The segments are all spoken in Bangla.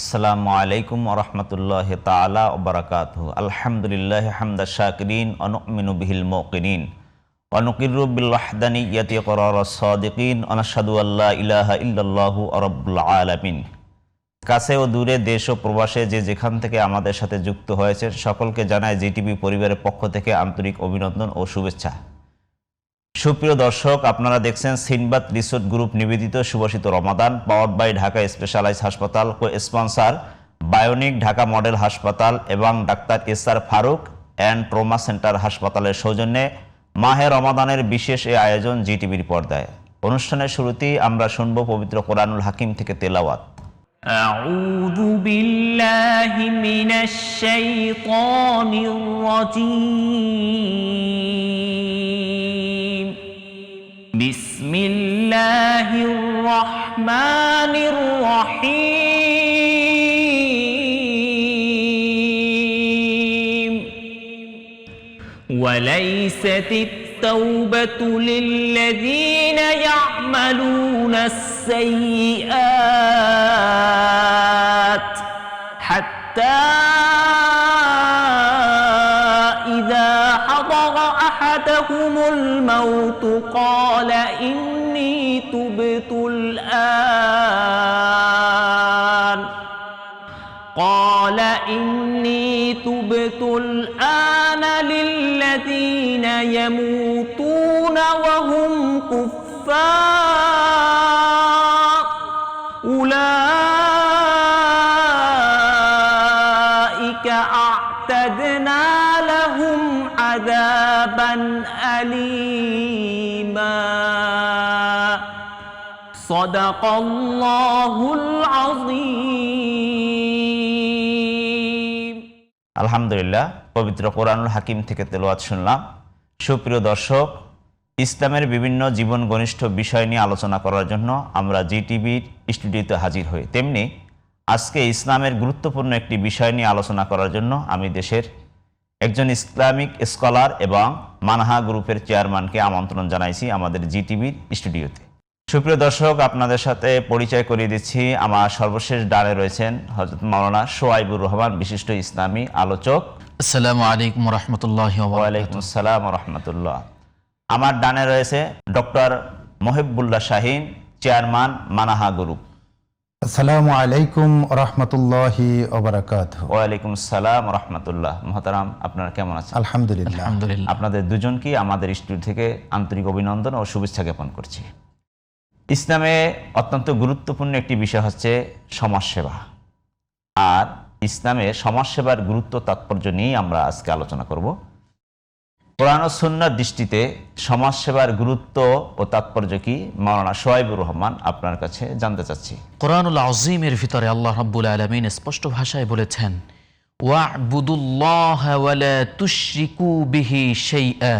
আসসালামু আলাইকুম ওয়া রাহমাতুল্লাহি তাআলা ওয়া বারাকাতুহু। আলহামদুলিল্লাহি হামদাশ শাকিরিন ওয়া নু'মিনু বিহিল মুকিনিন ওয়া নুকিররু বিল ওয়াহদানিয়্যাতি ইকরারাস সাদিকিন ওয়া নাশহাদু আল্লা ইলাহা ইল্লাল্লাহু রাব্বুল আলামিন। কাছে ও দূরে, দেশ ও প্রবাসে যে যেখান থেকে আমাদের সাথে যুক্ত হয়েছে সকলকে জানাই জিটিভি পরিবারের পক্ষ থেকে আন্তরিক অভিনন্দন ও শুভেচ্ছা। সুপ্রিয় দর্শক, আপনারা দেখছেন সিনবাদ রিসোর্ট গ্রুপ নিবেদিত সুবাসিত রমাদান, পাওয়ার্ড বাই ঢাকা স্পেশালাইজড হাসপাতাল, co sponsor bionic Dhaka model হাসপাতাল এবং ডাক্তার SR Faruk and trauma centre হাসপাতালের সৌজন্যে মাহে রমাদানের বিশেষ এই আয়োজন জিটিভির পর্দায়। অনুষ্ঠানের শুরুতেই আমরা শুনব পবিত্র কোরআনুল হাকিম থেকে তেলাওয়াত। আউযু বিল্লাহি মিনাশ শাইতানির রাজীম। বিসমিল্লাহির রহমানির রহিম। ওয়ালাইসাতিত التوبة للذين يعملون السيئات حتى إذا حضر أحدهم الموت قال إني تبت الآن للذين يموتون وهم كفار أولئك أعتدنا لهم عذابا أليما صدق الله العظيم। আলহামদুলিল্লাহ, পবিত্র কোরআনুল হাকিম থেকে তেলাওয়াত শুনলাম। সুপ্রিয় দর্শক, ইসলামের বিভিন্ন জীবন ঘনিষ্ঠ বিষয় নিয়ে আলোচনা করার জন্য আমরা জিটিভির স্টুডিওতে হাজির হই। তেমনি আজকে ইসলামের গুরুত্বপূর্ণ একটি বিষয় নিয়ে আলোচনা করার জন্য আমি দেশের একজন ইসলামিক স্কলার এবং মানহা গ্রুপের চেয়ারম্যানকে আমন্ত্রণ জানাইছি আমাদের জিটিভির স্টুডিওতে। সুপ্রিয় দর্শক, আপনাদের সাথে পরিচয় করিয়ে দিচ্ছি। আমার সর্বশেষ ডানে রয়েছেন হযরত মাওলানা শোয়াইবুর রহমান, বিশিষ্ট ইসলামী আলোচক। আসসালামু আলাইকুম ওয়া রাহমাতুল্লাহি ওয়া বারাকাতুহু। ওয়া আলাইকুম আসসালাম ওয়া রাহমাতুল্লাহ। আমার ডানে রয়েছে doctor Mohibullah Shahin, chairman Manaha group. আসসালামু আলাইকুম রাহমাতুল্লাহি ওয়া বারাকাতুহু। ওয়া আলাইকুম আসসালাম ওয়া রাহমাতুল্লাহ। মুহতারাম, আপনারা কেমন আছেন? আলহামদুলিল্লাহ। আলহামদুলিল্লাহ। আপনাদের দুজনকে আমাদের স্টুডিও থেকে আন্তরিক অভিনন্দন ও শুভেচ্ছা জ্ঞাপন করছি। ইসলামে অত্যন্ত গুরুত্বপূর্ণ একটি বিষয় হচ্ছে সমাজসেবা, আর ইসলামে সমাজসেবার গুরুত্ব তাৎপর্য নিয়ে আমরা আজকে আলোচনা করব। কোরআন ও সুন্নাহর দৃষ্টিতে সমাজসেবার গুরুত্ব ও তাৎপর্য কি, মাওলানা শোয়াইবুর রহমান আপনার কাছে জানতে চাচ্ছি। কোরআনুল আযীমের ভিতরে আল্লাহ রাব্বুল আলামিন স্পষ্ট ভাষায় বলেছেন, ওয়া'বুদুল্লাহা ওয়া লা তুশরিকু বিহি শাইআ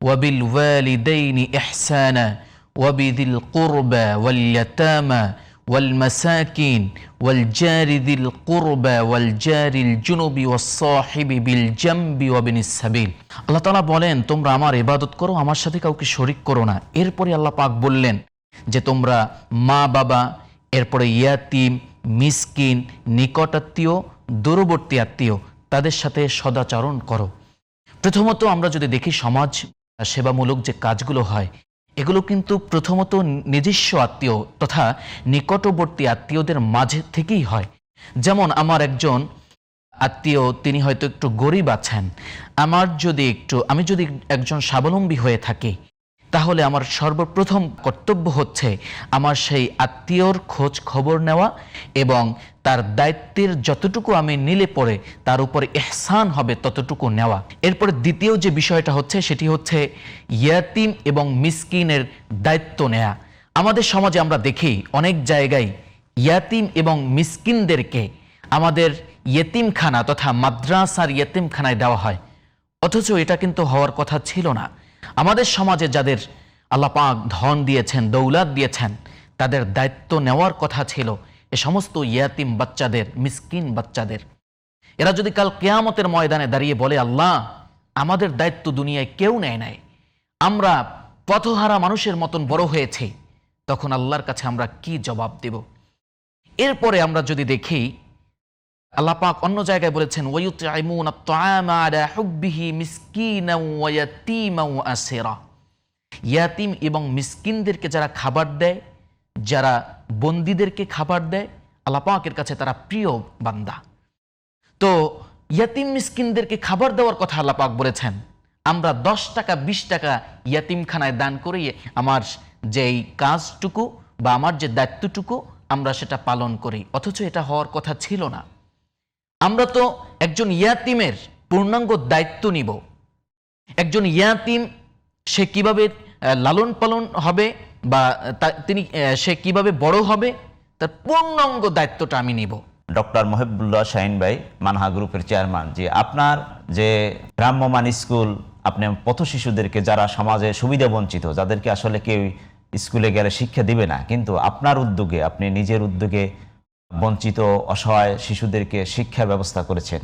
ওয়া বিল ওয়ালিদাইনি ইহসানা ওয়া বিযিল কুরবা ওয়াল ইয়াতামা ওয়াল মাসাকিন ওয়াল জারি যিল কুরবা ওয়াল জারিল জুনুবি ওয়াস সাহিবি বিল জামবি ওয়া বিনিস সাবিল। আল্লাহ তাআলা বলেন, তোমরা আমার ইবাদত করো, আমার সাথে কাউকে শরীক করো না। এরপরে আল্লাহ পাক বললেন যে তোমরা মা বাবা, এরপরে ইয়াতিম, মিসকিন, নিকটাত্মীয়, দূরবর্তী আত্মীয়, তাদের সাথে সদাচরণ করো। প্রথমত আমরা যদি দেখি সমাজ সেবামূলক যে কাজগুলো হয়, এগুলো কিন্তু প্রথমত নিজস্ব আত্মীয় তথা নিকটবর্তী আত্মীয়দের মাঝে থেকেই হয়। যেমন আমার একজন আত্মীয়, তিনি হয়তো একটু গরিব আছেন, আমি যদি একজন স্বাবলম্বী হয়ে থাকি, তাহলে আমার সর্বপ্রথম কর্তব্য হচ্ছে আমার সেই আত্মীয়র খোঁজ খবর নেওয়া এবং তার দায়িত্বের যতটুকু আমি নিলে পরে তার উপরে ইহসান হবে ততটুকু নেওয়া। এরপরে দ্বিতীয় যে বিষয়টা হচ্ছে সেটি হচ্ছে ইয়াতিম এবং মিসকিনের দায়িত্ব নেয়া। আমাদের সমাজে আমরা দেখি অনেক জায়গায় ইয়াতিম এবং মিসকিনদেরকে আমাদের ইয়েতিমখানা তথা মাদ্রাসার ইয়েতিমখানায় দেওয়া হয়, অথচ এটা কিন্তু হওয়ার কথা ছিল না। আমাদের সমাজে যাদের আল্লাহ পাক ধন দিয়েছেন, দৌলাত দিয়েছেন, তাদের দায়িত্ব নেওয়ার কথা ছিল এ সমস্ত ইয়াতিম বাচ্চাদের, মিসকিন বাচ্চাদের। এরা যদি কাল কিয়ামতের ময়দানে দাঁড়িয়ে বলে, আল্লাহ আমাদের দায়িত্ব দুনিয়ায় কেউ নেয় নাই, আমরা পথহারা মানুষের মতন বড় হয়েছি, তখন আল্লাহর কাছে আমরা কি জবাব দেব? এরপরে আমরা যদি দেখি আল্লাহ পাক অন্য জায়গায় বলেছেন ওয়ায়ুতঈমুনা আত-তাআমা আলা হুব্বিহি মিসকিনাও ওয়া ইয়াতীমান ওয়া আসীরা। ইয়াতিম এবং মিসকিনদেরকে যারা খাবার দেয়, যারা বন্দীদেরকে খাবার দেয়, আল্লাহ পাকের কাছে তারা প্রিয় বান্দা। তো ইয়াতিম মিসকিনদেরকে খাবার দেওয়ার কথা আল্লাহ পাক বলেছেন। আমরা 10 টাকা 20 টাকা ইয়াতিমখানায় দান করি, আমার যেই কাজটুকু বা আমার যে দায়িত্বটুকু আমরা সেটা পালন করি, অথচ এটা হওয়ার কথা ছিল না। আমরা তো একজন ইয়াতিমের পূর্ণাঙ্গ দায়িত্ব নিব। একজন ইয়াতিম সে কিভাবে লালন পালন হবে বা সে কিভাবে বড় হবে, তার পূর্ণাঙ্গ দায়িত্বটা আমি নিব। ডক্টর মহিবুল্লাহ শাহিন ভাই, মানহা গ্রুপের চেয়ারম্যান, যে আপনার যে ভ্রাম্যমাণ স্কুল, আপনি পথ শিশুদেরকে যারা সমাজে সুবিধা বঞ্চিত, যাদেরকে আসলে কেউ স্কুলে গেলে শিক্ষা দিবে না, কিন্তু আপনার উদ্যোগে, আপনি নিজের উদ্যোগে বঞ্চিত অসহায় শিশুদেরকে শিক্ষার ব্যবস্থা করেছেন,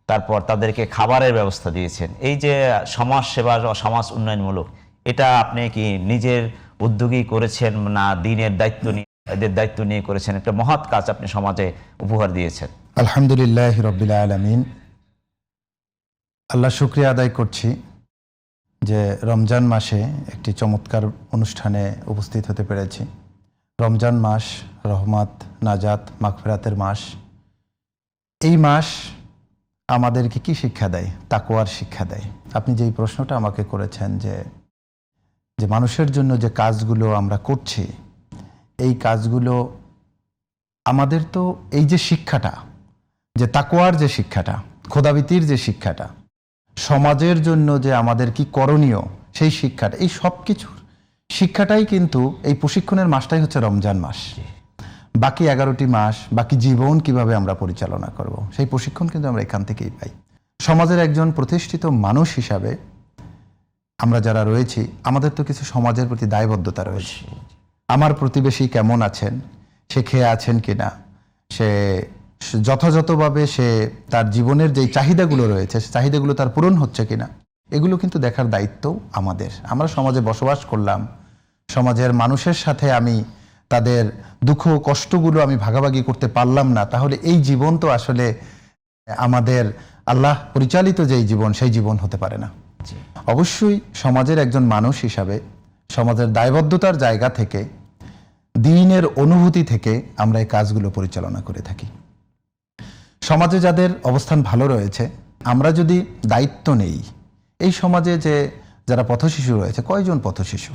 তারপর তাদেরকে খাবারের ব্যবস্থা দিয়েছেন। এই যে সমাজ সেবা ও সমাজ উন্নয়নমূলক, এটা আপনি কি নিজের উদ্যোগেই করেছেন না দিনের দায়িত্ব নিয়ে করেছেন? একটা মহৎ কাজ আপনি সমাজে উপহার দিয়েছেন। আলহামদুলিল্লাহ রাব্বিল আলামিন। আল্লাহ শুকরিয়া আদায় করছি যে রমজান মাসে একটি চমৎকার অনুষ্ঠানে উপস্থিত হতে পেরেছি। রমজান মাস রহমত, নাজাত, মাগফিরাতের মাস। এই মাস আমাদেরকে কি শিক্ষা দেয়? তাকওয়ার শিক্ষা দেয়। আপনি যেই প্রশ্নটা আমাকে করেছেন যে মানুষের জন্য যে কাজগুলো আমরা করছি, এই কাজগুলো আমাদের তো এই যে শিক্ষাটা, যে তাকওয়ার যে শিক্ষাটা, খোদাভীতির যে শিক্ষাটা, সমাজের জন্য যে আমাদের কি করণীয় সেই শিক্ষাটা, এই সব কিছুর শিক্ষাটাই কিন্তু এই প্রশিক্ষণের মাসটাই হচ্ছে রমজান মাস। বাকি 11টি মাস, বাকি জীবন কিভাবে আমরা পরিচালনা করব, সেই প্রশিক্ষণ কিন্তু আমরা এখান থেকেই পাই। সমাজের একজন প্রতিষ্ঠিত মানুষ হিসাবে আমরা যারা রয়েছি, আমাদের তো কিছু সমাজের প্রতি দায়বদ্ধতা রয়েছে। আমার প্রতিবেশী কেমন আছেন, সে খেয়ে আছেন কিনা, সে যথাযথভাবে সে তার জীবনের যেই চাহিদাগুলো রয়েছে, সে চাহিদাগুলো তার পূরণ হচ্ছে কিনা, এগুলো কিন্তু দেখার দায়িত্ব আমাদের। আমরা সমাজে বসবাস করলাম, সমাজের মানুষের সাথে আমি তাদের দুঃখ কষ্টগুলো আমি ভাগাভাগি করতে পারলাম না, তাহলে এই জীবন তো আসলে আমাদের আল্লাহ পরিচালিত যেই জীবন, সেই জীবন হতে পারে না। অবশ্যই সমাজের একজন মানুষ হিসাবে সমাজের দায়বদ্ধতার জায়গা থেকে, দ্বীনের অনুভূতি থেকে আমরা এই কাজগুলো পরিচালনা করে থাকি। সমাজে যাদের অবস্থান ভালো রয়েছে, আমরা যদি দায়িত্ব নেই, এই সমাজে যে যারা পথশিশু রয়েছে, কয়জন পথশিশু?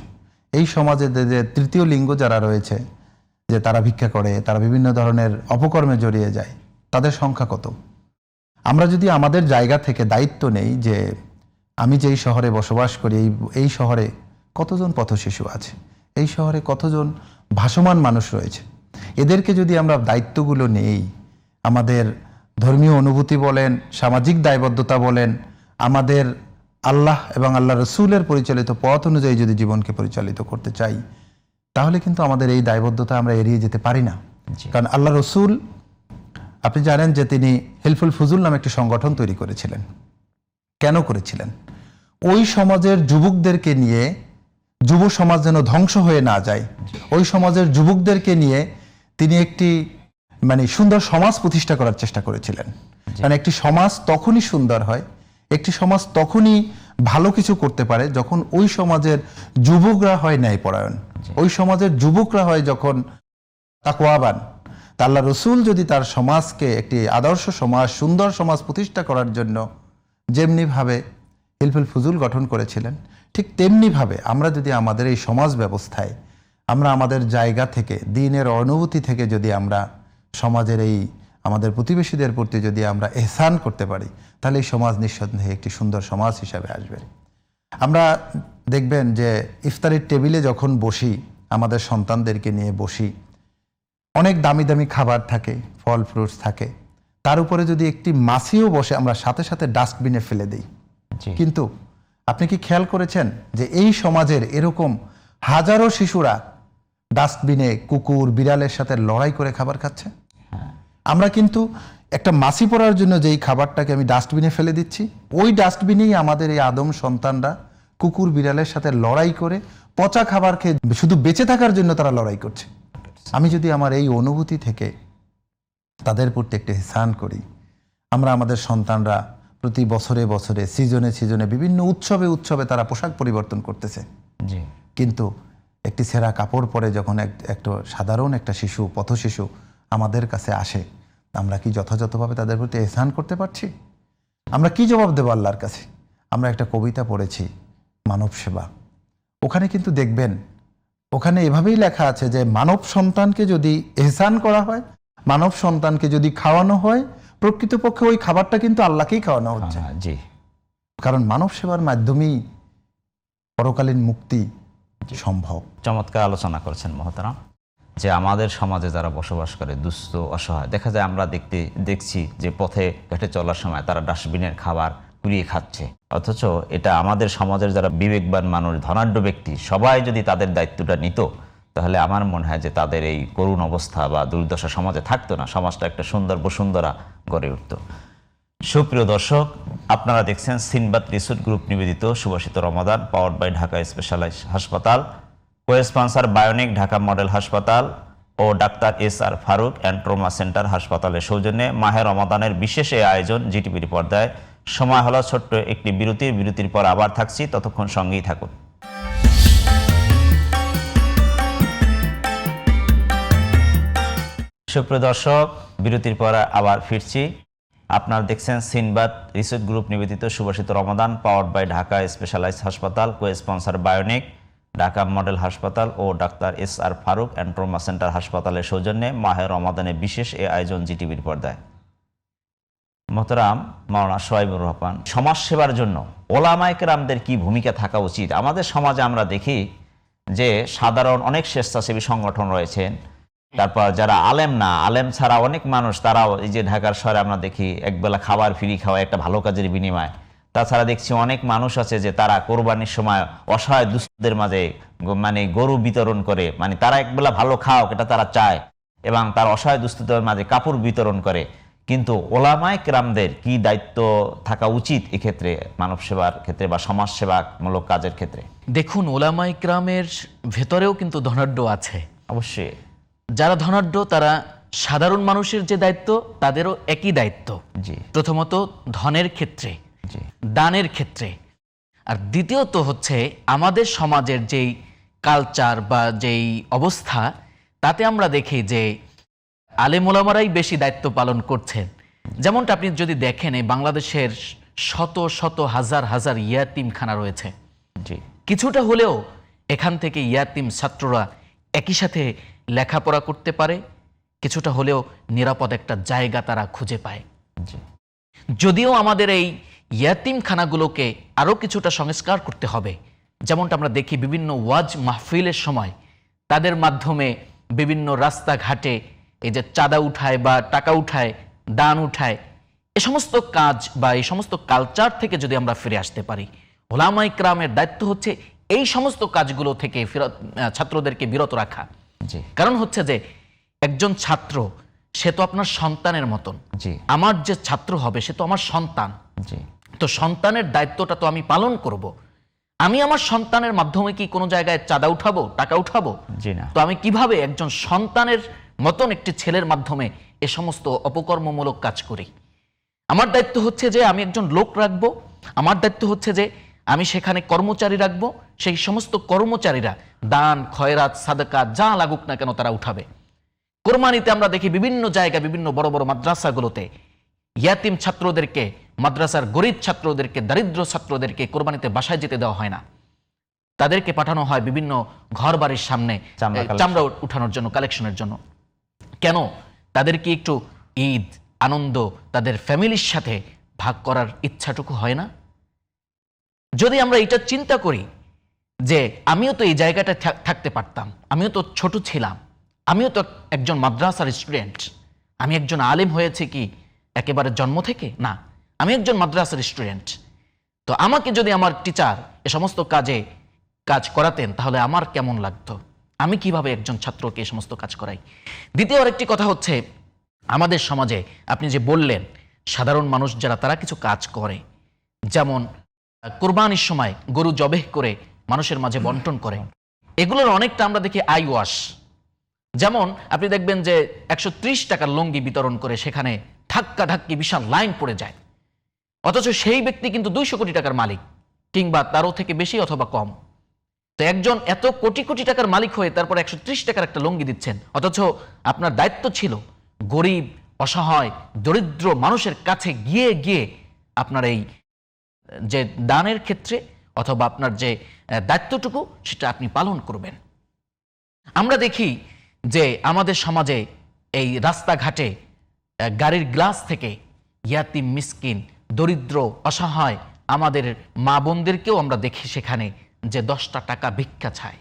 এই সমাজে যে তৃতীয় লিঙ্গ যারা রয়েছে, যে তারা ভিক্ষা করে, তারা বিভিন্ন ধরনের অপকর্মে জড়িয়ে যায়, তাদের সংখ্যা কত? আমরা যদি আমাদের জায়গা থেকে দায়িত্ব নেই যে আমি যেই শহরে বসবাস করি, এই শহরে কতজন পথশিশু আছে, এই শহরে কতজন ভাসমান মানুষ রয়েছে, এদেরকে যদি আমরা দায়িত্বগুলো নেই, আমাদের ধর্মীয় অনুভূতি বলেন, সামাজিক দায়বদ্ধতা বলেন, আমাদের আল্লাহ এবং আল্লাহ রসুলের পরিচালিত পথ অনুযায়ী যদি জীবনকে পরিচালিত করতে চাই, তাহলে কিন্তু আমাদের এই দায়বদ্ধতা আমরা এড়িয়ে যেতে পারি না। কারণ আল্লাহ রসুল, আপনি জানেন যে তিনি হেল্পফুল ফুজুল নামে একটি সংগঠন তৈরি করেছিলেন। কেন করেছিলেন? ওই সমাজের যুবকদেরকে নিয়ে, যুব সমাজ যেন ধ্বংস হয়ে না যায়, ওই সমাজের যুবকদেরকে নিয়ে তিনি একটি সুন্দর সমাজ প্রতিষ্ঠা করার চেষ্টা করেছিলেন। কারণ একটি সমাজ তখনই সুন্দর হয়, একটি সমাজ তখনই ভালো কিছু করতে পারে যখন ওই সমাজের যুবকরা হয় ন্যায়পরায়ণ, ওই সমাজের যুবকরা হয় যখন তাকওয়াবান। আল্লাহ রসুল যদি তার সমাজকে একটি আদর্শ সমাজ, সুন্দর সমাজ প্রতিষ্ঠা করার জন্য যেমনিভাবে হিলফুল ফুজুল গঠন করেছিলেন, ঠিক তেমনিভাবে আমরা যদি আমাদের এই সমাজ ব্যবস্থায় আমরা আমাদের জায়গা থেকে, দ্বীনের অনুভূতি থেকে যদি আমরা সমাজের এই আমাদের প্রতিবেশীদের প্রতি যদি আমরা এহসান করতে পারি, তাহলে এই সমাজ নিঃসন্দেহে একটি সুন্দর সমাজ হিসাবে আসবে। আমরা দেখবেন যে ইফতারের টেবিলে যখন বসি, আমাদের সন্তানদেরকে নিয়ে বসি, অনেক দামি দামি খাবার থাকে, ফল ফ্রুটস থাকে, তার উপরে যদি একটি মাছিও বসে, আমরা সাথে সাথে ডাস্টবিনে ফেলে দিই। কিন্তু আপনি কি খেয়াল করেছেন যে এই সমাজের এরকম হাজারো শিশুরা ডাস্টবিনে কুকুর বিড়ালের সাথে লড়াই করে খাবার খাচ্ছে? আমরা কিন্তু একটা মাছি পড়ার জন্য যেই খাবারটাকে আমি ডাস্টবিনে ফেলে দিচ্ছি, ওই ডাস্টবিনেই আমাদের এই আদম সন্তানরা কুকুর বিড়ালের সাথে লড়াই করে পচা খাবার খেয়ে শুধু বেঁচে থাকার জন্য তারা লড়াই করছে। আমি যদি আমার এই অনুভূতি থেকে তাদের প্রতি একটু ইহসান করি, আমরা আমাদের সন্তানরা প্রতি বছরে বছরে সিজনে সিজনে বিভিন্ন উৎসবে উৎসবে তারা পোশাক পরিবর্তন করতেছে, জি কিন্তু একটি ছেঁড়া কাপড় পরে যখন একটা সাধারণ একটা শিশু, পথ শিশু আমাদের কাছে আসে, আমরা কি যথাযথভাবে তাদের প্রতি এহসান করতে পারছি? আমরা কি জবাব দেব আল্লাহর কাছে? আমরা একটা কবিতা পড়েছি, মানব সেবা। ওখানে কিন্তু দেখবেন, ওখানে এভাবেই লেখা আছে যে মানব সন্তানকে যদি এহসান করা হয়, মানব সন্তানকে যদি খাওয়ানো হয়, প্রকৃতপক্ষে ওই খাবারটা কিন্তু আল্লাহকেই খাওয়ানো হচ্ছে। জি, কারণ মানব সেবার মাধ্যমেই পরকালীন মুক্তি সম্ভব। চমৎকার আলোচনা করছেন মহতারাম, যে আমাদের সমাজে যারা বসবাস করে দুস্থ অসহায়, দেখা যায় আমরা দেখছি যে পথে ঘাটে চলার সময় তারা ডাস্টবিনের খাবার কুড়িয়ে খাচ্ছে, অথচ এটা আমাদের সমাজের যারা বিবেকবান মানুষ, ধনাঢ্য ব্যক্তি, সবাই যদি তাদের দায়িত্বটা নিত, তাহলে আমার মনে হয় যে তাদের এই করুণ অবস্থা বা দুর্দশা সমাজে থাকতো না, সমাজটা একটা সুন্দর বসুন্ধরা গড়ে উঠত। সুপ্রিয় দর্শক, আপনারা দেখছেন সিনবাদ রিসোর্ট গ্রুপ নিবেদিত সুবাসিত রমাদান, পাওয়ার্ড বাই ঢাকা স্পেশালাইজ হাসপাতাল, co sponsor bionic Dhaka model হাসপাতাল ও ডাক্তার SR Faruk and trauma centre হাসপাতালের সৌজন্যে মাহে রমাদানের বিশেষ এই আয়োজন জিটিভির পর্দায়। সময় হলো ছোট্ট একটি বিরতির পর আবার থাকছি, ততক্ষণ সঙ্গেই থাকুন। সুপ্রিয় দর্শক, বিরতির পর আবার ফিরছি। আপনারা দেখছেন সিনবাদ রিসোর্ট গ্রুপ নিবেদিত সুবাসিত রমাদান, পাওয়ার্ড বাই ঢাকা স্পেশালাইজ হাসপাতাল, co sponsor bionic Dhaka model হাসপাতাল ও ডাক্তার SR Faruk and trauma centre হাসপাতালের সৌজন্যে মাহে রমাদানের বিশেষ এই আয়োজন জিটিভির পর্দায়। মোহতারাম মাওলানা সোহাইবুর রহমান, সমাজ সেবার জন্য ওলামায়ে কেরামদের কি ভূমিকা থাকা উচিত? আমাদের সমাজে আমরা দেখি যে সাধারণ অনেক স্বেচ্ছাসেবী সংগঠন রয়েছেন, তারপর যারা আলেম না, আলেম ছাড়া অনেক মানুষ, তারাও এই যে ঢাকার শহরে আমরা দেখি একবেলা খাবার ফ্রি খাওয়া একটা ভালো কাজের বিনিময়। তাছাড়া দেখছি অনেক মানুষ আছে যে তারা কোরবানির সময় অসহায় দুস্থদের মাঝে মানে গরু বিতরণ করে, মানে তারা একবেলা ভালো খাও এটা তারা চায়, এবং তার অসহায় দুস্থদের মাঝে কাপড় বিতরণ করে। কিন্তু ওলামায়ে কেরামদের কি দায়িত্ব থাকা উচিত এক্ষেত্রে, মানব সেবার ক্ষেত্রে বা সমাজ সেবামূলক কাজের ক্ষেত্রে? দেখুন, ওলামায়ে কেরামের ভেতরেও কিন্তু ধনাঢ্য আছে। অবশ্যই যারা ধনাঢ্য তারা সাধারণ মানুষের যে দায়িত্ব, তাদেরও একই দায়িত্ব। জি, প্রথমত ধনের ক্ষেত্রে, জি, দানের ক্ষেত্রে, আর দ্বিতীয়ত হচ্ছে আমাদের সমাজের যেই কালচার বা যেই অবস্থা, তাতে আমরা দেখি যে আলেম ওলামারাই বেশি দায়িত্ব পালন করছেন। যেমনটা আপনি যদি দেখেন, এই বাংলাদেশের শত শত হাজার হাজার ইয়াতিমখানা রয়েছে, জি, কিছুটা হলেও এখান থেকে ইয়াতিম ছাত্ররা একই সাথে লেখাপড়া করতে পারে, কিছুটা হলেও নিরাপদ একটা জায়গা তারা খুঁজে পায়। জি, যদিও আমাদের এই ইয়াতিমখানাগুলোকে আরও কিছুটা সংস্কার করতে হবে। যেমনটা আমরা দেখি বিভিন্ন ওয়াজ মাহফিলের সময় তাদের মাধ্যমে বিভিন্ন রাস্তাঘাটে এই যে চাঁদা উঠায় বা টাকা উঠায়, দান উঠায়, এ সমস্ত কাজ বা এই সমস্ত কালচার থেকে যদি আমরা ফিরে আসতে পারি, ওলামায়ে কেরামের দায়িত্ব হচ্ছে এই সমস্ত কাজগুলো থেকে ছাত্রদেরকে বিরত রাখা। জি, কারণ হচ্ছে যে একজন ছাত্র সে তো আপনার সন্তানের মতন। জি, আমার যে ছাত্র হবে সে তো আমার সন্তান। জি, তো সন্তানের দায়িত্বটা তো আমি পালন করব। আমি আমার সন্তানের মাধ্যমে কি কোনো জায়গায় চাঁদা উঠাবো, টাকা উঠাবো? জি না। তো আমি কিভাবে একজন সন্তানের মতন একটি ছেলের মাধ্যমে এ সমস্ত অপকর্মমূলক কাজ করি? আমার দায়িত্ব হচ্ছে যে আমি একজন লোক রাখবো, আমার দায়িত্ব হচ্ছে যে আমি সেখানে কর্মচারী রাখবো, সেই সমস্ত কর্মচারীরা দান, খয়রাত, সাদাকা যা লাগুক না কেন তারা উঠাবে। কোরবানিতে আমরা দেখি বিভিন্ন জায়গায়, বিভিন্ন বড় বড় মাদ্রাসাগুলোতে ইয়াতিম ছাত্রদেরকে, মাদ্রাসার গরিব ছাত্রদেরকে, দারিদ্র ছাত্রদেরকে কোরবানিতে বাসায় যেতে দেওয়া হয় না, তাদেরকে পাঠানো হয় বিভিন্ন ঘর বাড়ির সামনে চামড়া উঠানোর জন্য, কালেকশনের জন্য। কেন? তাদেরকে একটু ঈদ আনন্দ তাদের ফ্যামিলির সাথে ভাগ করার ইচ্ছাটুকু হয় না? যদি আমরা এটা চিন্তা করি যে আমিও তো এই জায়গাটা থাকতে পারতাম, আমিও তো ছোট ছিলাম, আমিও তো একজন মাদ্রাসার স্টুডেন্ট, আমি একজন আলেম হয়েছে কি একেবারে জন্ম থেকে? না, আমি একজন মাদ্রাসার স্টুডেন্ট। তো আমাকে যদি আমার টিচার এ সমস্ত কাজ করাতেন তাহলে আমার কেমন লাগতো? আমি কিভাবে একজন ছাত্রকে এই সমস্ত কাজ করাই? দ্বিতীয় আরেকটি কথা হচ্ছে, আমাদের সমাজে আপনি যে বললেন সাধারণ মানুষ যারা তারা কিছু কাজ করে, যেমন কোরবানির সময় গরু জবেহ করে মানুষের মাঝে বন্টন করে, এগুলোর অনেকটা আমরা দেখি আই ওয়াশ। যেমন আপনি দেখবেন যে 130 টাকার লুঙ্গি বিতরণ করে সেখানে ধাক্কাধাক্কি বিশাল লাইন পড়ে যায়, অথচ সেই ব্যক্তি কিন্তু 200 কোটি টাকার মালিক, কিংবা তারও থেকে বেশি অথবা কম। তো একজন এত কোটি কোটি টাকার মালিক হয়ে তারপর 130 টাকার একটা লুঙ্গি দিচ্ছেন, অথচ আপনার দায়িত্ব ছিল গরিব, অসহায়, দরিদ্র মানুষের কাছে গিয়ে গিয়ে আপনার এই যে দানের ক্ষেত্রে অথবা আপনার যে দায়িত্বটুকু সেটা আপনি পালন করবেন। আমরা দেখি যে আমাদের সমাজে এই রাস্তাঘাটে গাড়ির গ্লাস থেকে ইয়াতিম, মিসকিন, দরিদ্র, অসহায় আমাদের মা বোনদেরকেও আমরা দেখি সেখানে যে 10টা টাকা ভিক্ষা চায়,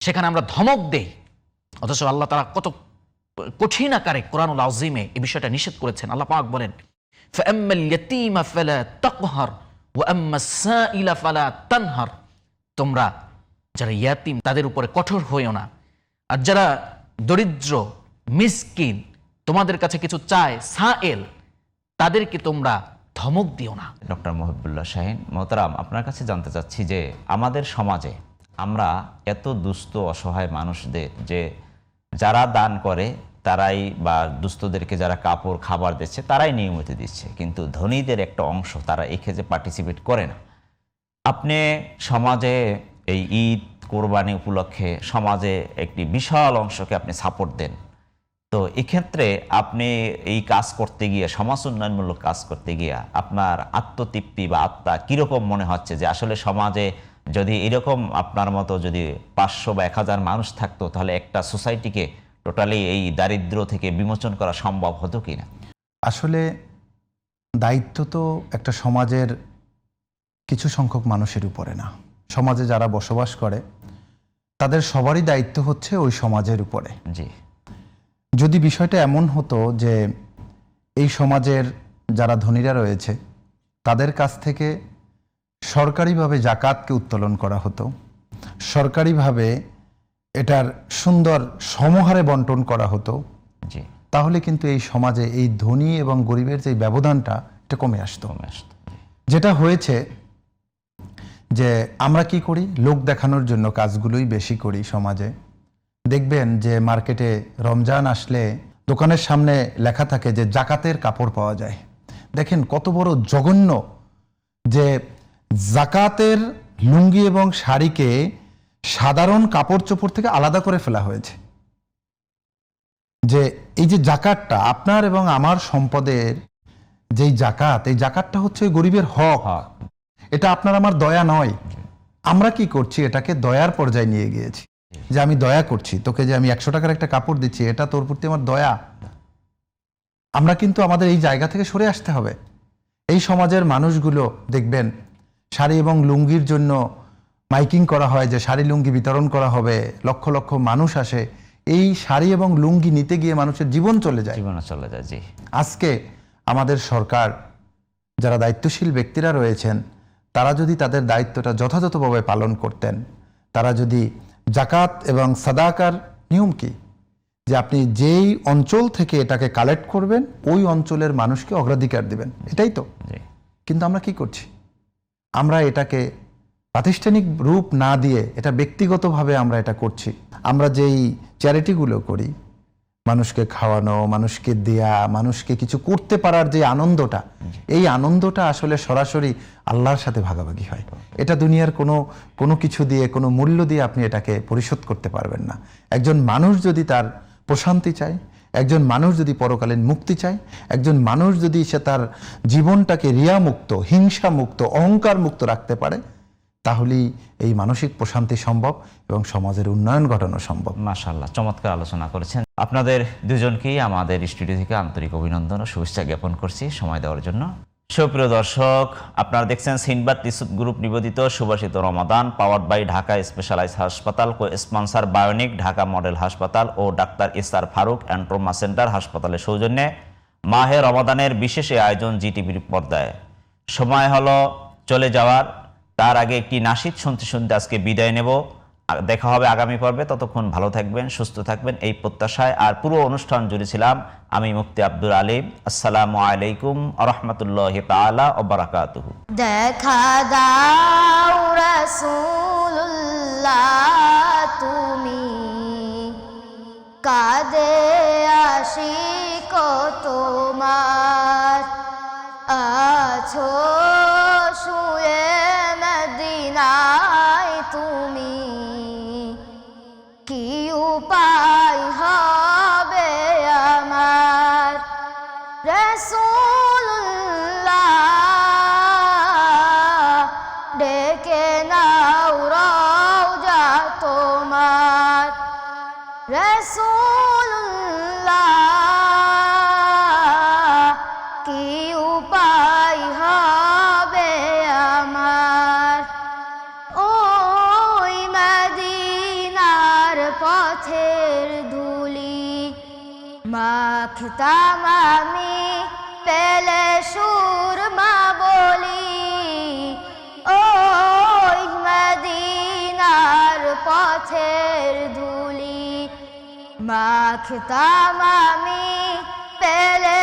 সেখানে আমরা ধমক দেই, অথচ আল্লাহ তাআলা কত কঠিন আকারে কোরআনুল আযীমে এই বিষয়টা নিষেধ করেছেন। আল্লাহ পাক বলেন, ফাআম্মাল ইয়াতীমা ফালা তাকহার ওয়া আম্মাস সাইলা ফালা তানহার, তোমরা যারা ইয়াতিম তাদের উপরে কঠোর হইও না, আর যারা দরিদ্র, মিসকিন, তোমাদের কাছে কিছু চায়, সায়েল, তাদেরকে তোমরা ধমক দিও না। ডক্টর মহিবুল্লাহ শাহীন মোহতারাম, আপনার কাছে জানতে চাচ্ছি যে আমাদের সমাজে আমরা এত দুস্থ অসহায় মানুষদের, যে যারা দান করে তারাই বা দুস্থদেরকে যারা কাপড় খাবার দিচ্ছে তারাই নিয়মিত দিচ্ছে, কিন্তু ধনীদের একটা অংশ তারা এই ক্ষেত্রে পার্টিসিপেট করে না। আপনি সমাজে এই ঈদ, কোরবানি উপলক্ষে সমাজে একটি বিশাল অংশকে আপনি সাপোর্ট দেন, তো এক্ষেত্রে আপনি এই কাজ করতে গিয়ে, সমাজ উন্নয়নমূলক কাজ করতে গিয়ে আপনার আত্মতৃপ্তি বা আত্মা কীরকম মনে হচ্ছে যে আসলে সমাজে যদি এরকম আপনার মতো যদি 500 বা 1000 মানুষ থাকতো তাহলে একটা সোসাইটিকে টোটালি এই দারিদ্র থেকে বিমোচন করা সম্ভব হতো কিনা? আসলে দায়িত্ব তো একটা সমাজের কিছু সংখ্যক মানুষের উপরে না, সমাজে যারা বসবাস করে তাদের সবারই দায়িত্ব হচ্ছে ওই সমাজের উপরে। জি, যদি বিষয়টা এমন হতো যে এই সমাজের যারা ধনীরা রয়েছে তাদের কাছ থেকে সরকারিভাবে জাকাতকে উত্তোলন করা হতো, সরকারিভাবে এটার সুন্দর সমহারে বন্টন করা হতো, জি, তাহলে কিন্তু এই সমাজে এই ধনী এবং গরিবের যে ব্যবধানটা এটা কমে আসতো। যেটা হয়েছে যে আমরা কি করি, লোক দেখানোর জন্য কাজগুলোই বেশি করি সমাজে। দেখবেন যে মার্কেটে রমজান আসলে দোকানের সামনে লেখা থাকে যে জাকাতের কাপড় পাওয়া যায়। দেখেন কত বড় জঘন্য যে জাকাতের লুঙ্গি এবং শাড়িকে সাধারণ কাপড় চোপড় থেকে আলাদা করে ফেলা হয়েছে। যে এই যে জাকাতটা আপনার এবং আমার সম্পদের যেই জাকাত, এই জাকাতটা হচ্ছে গরিবের হক, এটা আপনার আমার দয়া নয়। আমরা কি করছি, এটাকে দয়ার পর্যায়ে নিয়ে গিয়েছি, যে আমি দয়া করছি তোকে, যে আমি 100 টাকার একটা কাপড় দিচ্ছি, এটা তোর প্রতি আমার দয়া। আমরা কিন্তু আমাদের এই জায়গা থেকে সরে আসতে হবে। এই সমাজের মানুষগুলো দেখবেন শাড়ি এবং লুঙ্গির জন্য মাইকিং করা হয় যে শাড়ি লুঙ্গি বিতরণ করা হবে, লক্ষ লক্ষ মানুষ আসে, এই শাড়ি এবং লুঙ্গি নিতে গিয়ে মানুষের জীবন চলে যায়। জি। আজকে আমাদের সরকার, যারা দায়িত্বশীল ব্যক্তিরা রয়েছেন, তারা যদি তাদের দায়িত্বটা যথাযথভাবে পালন করতেন, তারা যদি জাকাত এবং সাদাকার নিয়ম কি, যে আপনি যেই অঞ্চল থেকে এটাকে কালেক্ট করবেন ওই অঞ্চলের মানুষকে অগ্রাধিকার দিবেন, এটাই তো। কিন্তু আমরা কি করছি, আমরা এটাকে প্রাতিষ্ঠানিক রূপ না দিয়ে এটা ব্যক্তিগতভাবে আমরা এটা করছি। আমরা যেই চ্যারিটিগুলো করি, মানুষকে খাওয়ানো, মানুষকে দেয়া, মানুষকে কিছু করতে পারার যে আনন্দটা, এই আনন্দটা আসলে সরাসরি আল্লাহর সাথে ভাগাভাগি হয়। এটা দুনিয়ার কোনো কিছু দিয়ে, কোনো মূল্য দিয়ে আপনি এটাকে পরিশোধ করতে পারবেন না। একজন মানুষ যদি তার প্রশান্তি চায়, একজন মানুষ যদি পরকালীন মুক্তি চায়, একজন মানুষ যদি সে তার জীবনটাকে রিয়ামুক্ত, হিংসা মুক্ত, অহংকার মুক্ত রাখতে পারে, তাহলেই এই মানসিক প্রশান্তি সম্ভব এবং সমাজের উন্নয়ন ঘটানো সম্ভব। মাশাআল্লাহ, চমৎকার আলোচনা করেছেন। আপনাদের দুজনকেই আমাদের স্টুডিও থেকে আন্তরিক অভিনন্দন ও শুভেচ্ছা জ্ঞাপন করছি সময় দেওয়ার জন্য। সুপ্রিয় দর্শক, আপনারা দেখছেন সিনবাদ টিস্যুট গ্রুপ নিবেদিত সুবাসিত রমাদান, পাওয়ার্ড বাই ঢাকা স্পেশালাইজড হাসপাতাল, co sponsor bionic Dhaka model হাসপাতাল ও ডাক্তার ইসার ফারুক অ্যান্ড ট্রমা সেন্টার হাসপাতালের সৌজন্যে মাহে রমাদানের বিশেষ আয়োজন জিটিভির পর্দায়। সময় হলো চলে যাওয়ার, তার আগে একটি নাশিদ শুনতে শুনতে আজকে বিদায় নেব। দেখা হবে আগামী পর্বে, ততক্ষণ ভালো থাকবেন, সুস্থ থাকবেন এই প্রত্যাশায়। আর পুরো অনুষ্ঠান জুড়ে ছিলাম আমি মুফতি আব্দুল আলিম। আসসালামু আলাইকুম ওয়া রাহমাতুল্লাহি তাআলা ওয়া বারাকাতুহু। দেখা দাও রাসূলুল্লাহ তুমি, কাঁদে আশিক তোমার। আছো শুয়ে মদিনায় তুমি, কি উপায় হবে আমার রাসূলুল্লাহ, ডেকে নাও রওজা তোমার রাসূলুল্লাহ, কি উপায় হবে আমার। ওই মদিনার পথের ধুলি মাখতাম আমি, পেলে সুরমা বলি। ওই মদিনার পথের ধুলি মাখতাম আমি, পেলে